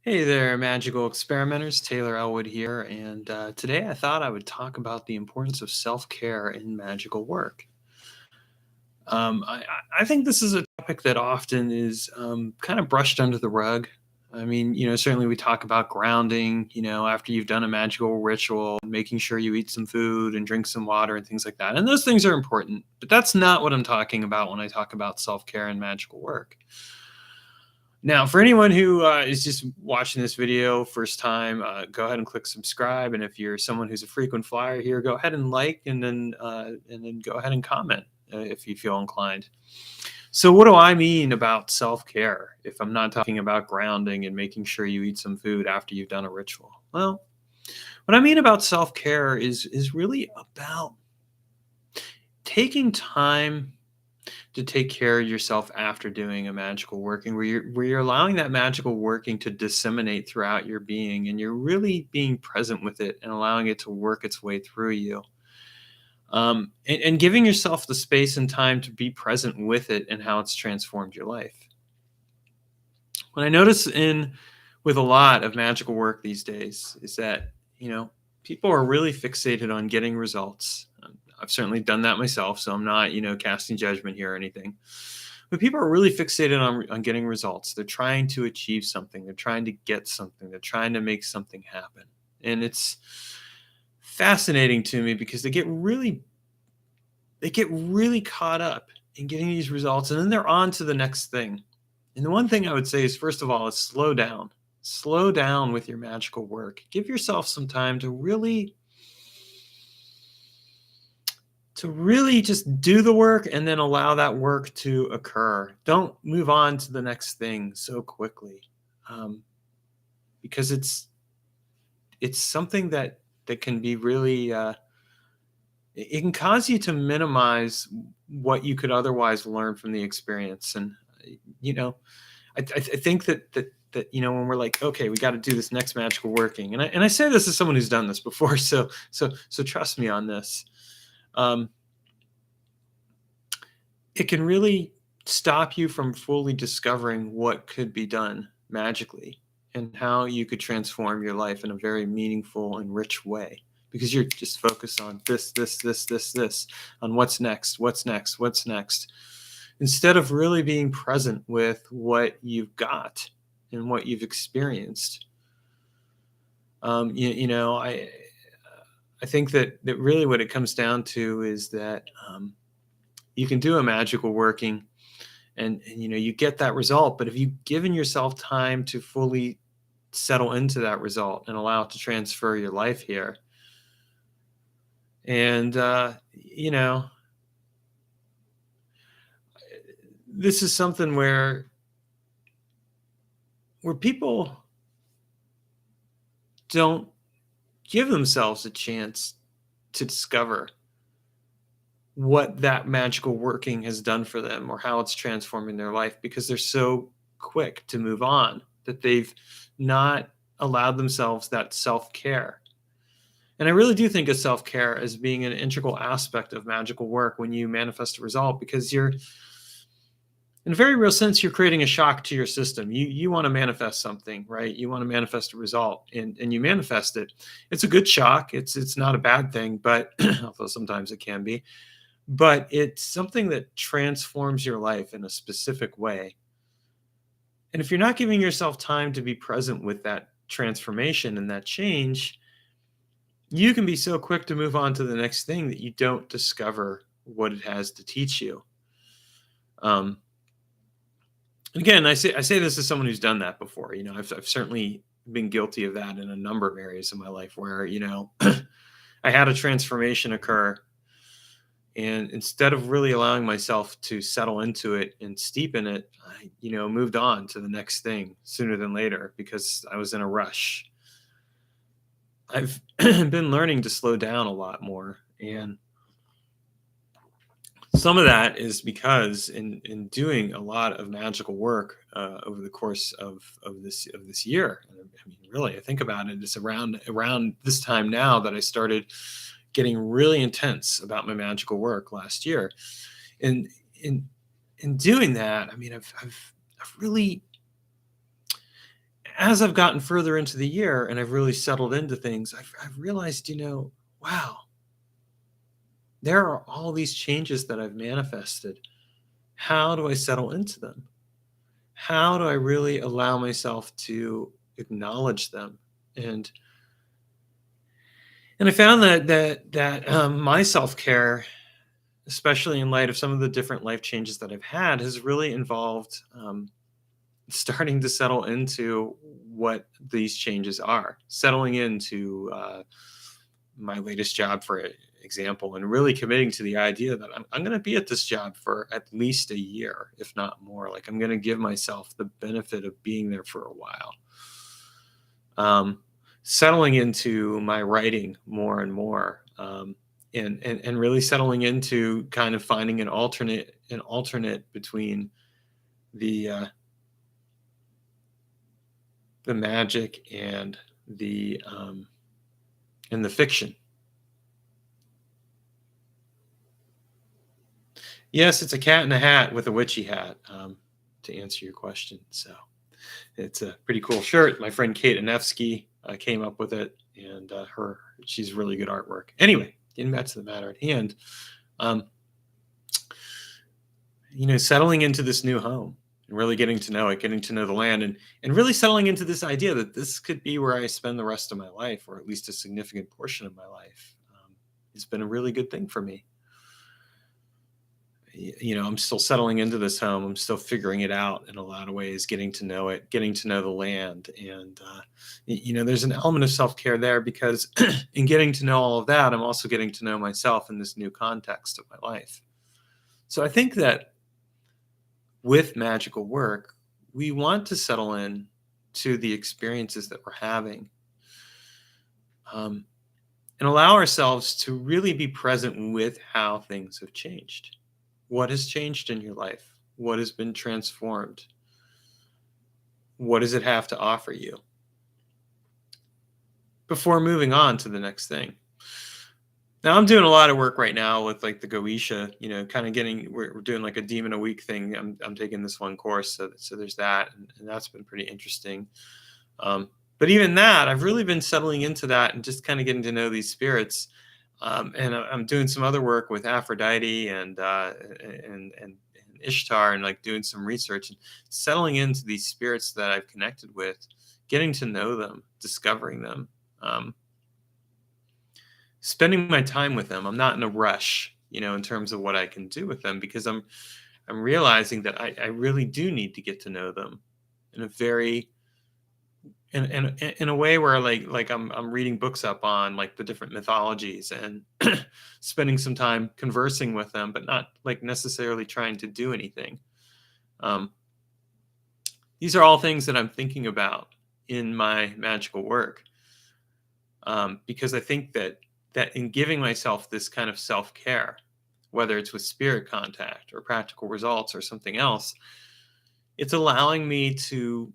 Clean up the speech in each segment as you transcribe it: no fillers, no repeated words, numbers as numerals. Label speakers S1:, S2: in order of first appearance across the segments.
S1: Hey there, magical experimenters. Taylor Ellwood here, and today I thought I would talk about the importance of self-care in magical work. I think this is a topic that often is kind of brushed under the rug. I mean, certainly we talk about grounding, after you've done a magical ritual, making sure you eat some food and drink some water and things like that. And those things are important, but that's not what I'm talking about when I talk about self-care and magical work. Now, for anyone who is just watching this video first time, go ahead and click subscribe. And if you're someone who's a frequent flyer here, go ahead and like, and then go ahead and comment if you feel inclined. So, what do I mean about self-care if I'm not talking about grounding and making sure you eat some food after you've done a ritual? Well, what I mean about self-care is really about taking time to take care of yourself after doing a magical working, where you're allowing that magical working to disseminate throughout your being, and you're really being present with it and allowing it to work its way through you, and giving yourself the space and time to be present with it and how it's transformed your life. What I notice in with a lot of magical work these days is that people are really fixated on getting results. I've certainly done that myself, so I'm not casting judgment here or anything. But people are really fixated on getting results. They're trying to achieve something. They're trying to get something. They're trying to make something happen. And it's fascinating to me because they get really caught up in getting these results, and then they're on to the next thing. And the one thing I would say is, first of all, is slow down. Slow down with your magical work. Give yourself some time to really just do the work and then allow that work to occur. Don't move on to the next thing so quickly, because it's something that can be really it can cause you to minimize what you could otherwise learn from the experience. And you know, I think that when we're like, okay, we got to do this next magical working, and I say this as someone who's done this before, so trust me on this. Um, it can really stop you from fully discovering what could be done magically and how you could transform your life in a very meaningful and rich way, because you're just focused on this, on what's next, what's next, instead of really being present with what you've got and what you've experienced. I think that really what it comes down to is that you can do a magical working, and you get that result, but if you've given yourself time to fully settle into that result and allow it to transfer your life here, and this is something where people don't give themselves a chance to discover what that magical working has done for them or how it's transforming their life, because they're so quick to move on that they've not allowed themselves that self-care. And I really do think of self-care as being an integral aspect of magical work when you manifest a result, because you're, in a very real sense, you're creating a shock to your system. You want to manifest something, right? You want to manifest a result, and you manifest it. It's a good shock. It's not a bad thing, but although sometimes it can be, but it's something that transforms your life in a specific way. And if you're not giving yourself time to be present with that transformation and that change, you can be so quick to move on to the next thing that you don't discover what it has to teach you. And again, I say this as someone who's done that before. I've certainly been guilty of that in a number of areas of my life where I had a transformation occur, and instead of really allowing myself to settle into it and steep in it, I moved on to the next thing sooner than later because I was in a rush. I've been learning to slow down a lot more, and some of that is because in doing a lot of magical work over the course of this year. I mean, really, I think about it, it's around this time now that I started getting really intense about my magical work last year. And in doing that, I mean, I've really as I've gotten further into the year and I've really settled into things, I've realized, wow, there are all these changes that I've manifested. How do I settle into them? How do I really allow myself to acknowledge them? And I found that my self care, especially in light of some of the different life changes that I've had, has really involved starting to settle into what these changes are, settling into my latest job, for example, and really committing to the idea that I'm going to be at this job for at least a year, if not more. Like, I'm going to give myself the benefit of being there for a while. Settling into my writing more and more, and really settling into kind of finding an alternate between the magic and the fiction. Yes, it's a cat in a hat with a witchy hat, to answer your question. So it's a pretty cool shirt. My friend Kate Anefsky came up with it, and she's really good artwork. Anyway, getting back to the matter at hand, um, settling into this new home and really getting to know it, getting to know the land, and really settling into this idea that this could be where I spend the rest of my life, or at least a significant portion of my life. It's been a really good thing for me. I'm still settling into this home. I'm still figuring it out in a lot of ways, getting to know it, getting to know the land. And, there's an element of self-care there, because in getting to know all of that, I'm also getting to know myself in this new context of my life. So I think that with magical work, we want to settle in to the experiences that we're having, and allow ourselves to really be present with how things have changed. What has changed in your life? What has been transformed? What does it have to offer you? Before moving on to the next thing. Now, I'm doing a lot of work right now with like the Goetia, kind of we're doing like a demon a week thing. I'm taking this one course. So there's that. And that's been pretty interesting. But even that, I've really been settling into that and just kind of getting to know these spirits. And I'm doing some other work with Aphrodite and Ishtar, and like doing some research and settling into these spirits that I've connected with, getting to know them, discovering them, spending my time with them. I'm not in a rush, in terms of what I can do with them, because I'm realizing that I really do need to get to know them in a very in a way where like I'm reading books up on like the different mythologies, and spending some time conversing with them, but not like necessarily trying to do anything. These are all things that I'm thinking about in my magical work, because I think that in giving myself this kind of self-care, whether it's with spirit contact or practical results or something else, it's allowing me to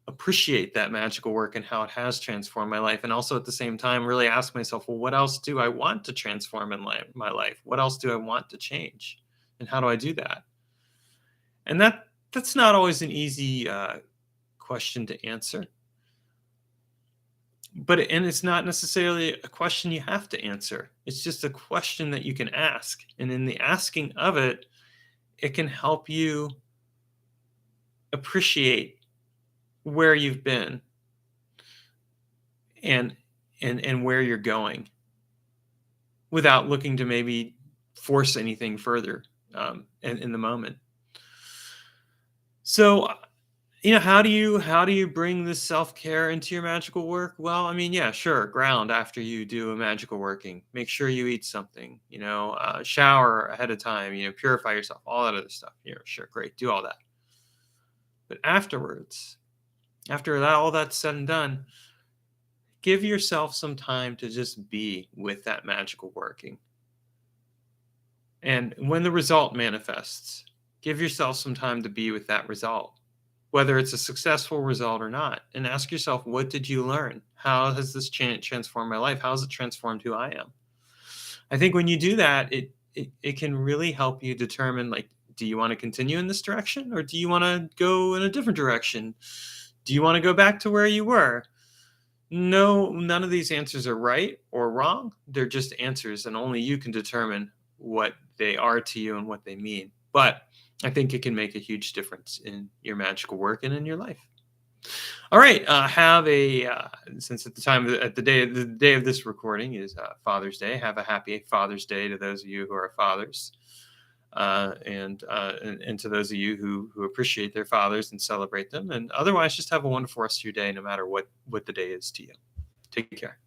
S1: appreciate that magical work and how it has transformed my life. And also at the same time, really ask myself, well, what else do I want to transform in my life? What else do I want to change? And how do I do that? And that's not always an easy question to answer. And it's not necessarily a question you have to answer. It's just a question that you can ask. And in the asking of it, it can help you appreciate where you've been and where you're going, without looking to maybe force anything further in the moment. So, how do you bring this self-care into your magical work? Well, I mean, yeah, sure, ground after you do a magical working. Make sure you eat something, shower ahead of time, purify yourself, all that other stuff. Sure, great, do all that. But afterwards, after that, all that's said and done, give yourself some time to just be with that magical working. And when the result manifests, give yourself some time to be with that result, whether it's a successful result or not. And ask yourself, what did you learn? How has this transformed my life? How has it transformed who I am? I think when you do that, it can really help you determine, like, do you want to continue in this direction, or do you want to go in a different direction? Do you want to go back to where you were? No, none of these answers are right or wrong. They're just answers, and only you can determine what they are to you and what they mean. But I think it can make a huge difference in your magical work and in your life. All right, have a since at the time at the day of this recording is Father's Day. Have a happy Father's Day to those of you who are fathers, and to those of you who appreciate their fathers and celebrate them. And otherwise, just have a wonderful rest of your day, no matter what the day is to you. Take care.